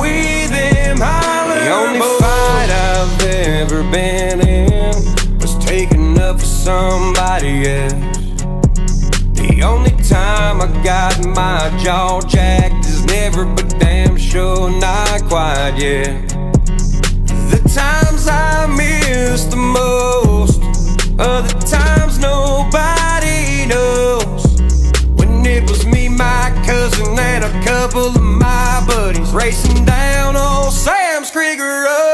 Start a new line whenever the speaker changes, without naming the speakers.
with them holla.
The only fight I've ever been in was taking up for somebody else. The only time I got my jaw jacked is never, but damn sure not quite yet. The times I miss the most are the times nobody knows. When it was me, my cousin, and a couple of my buddies racing down old Sam's Creek Road.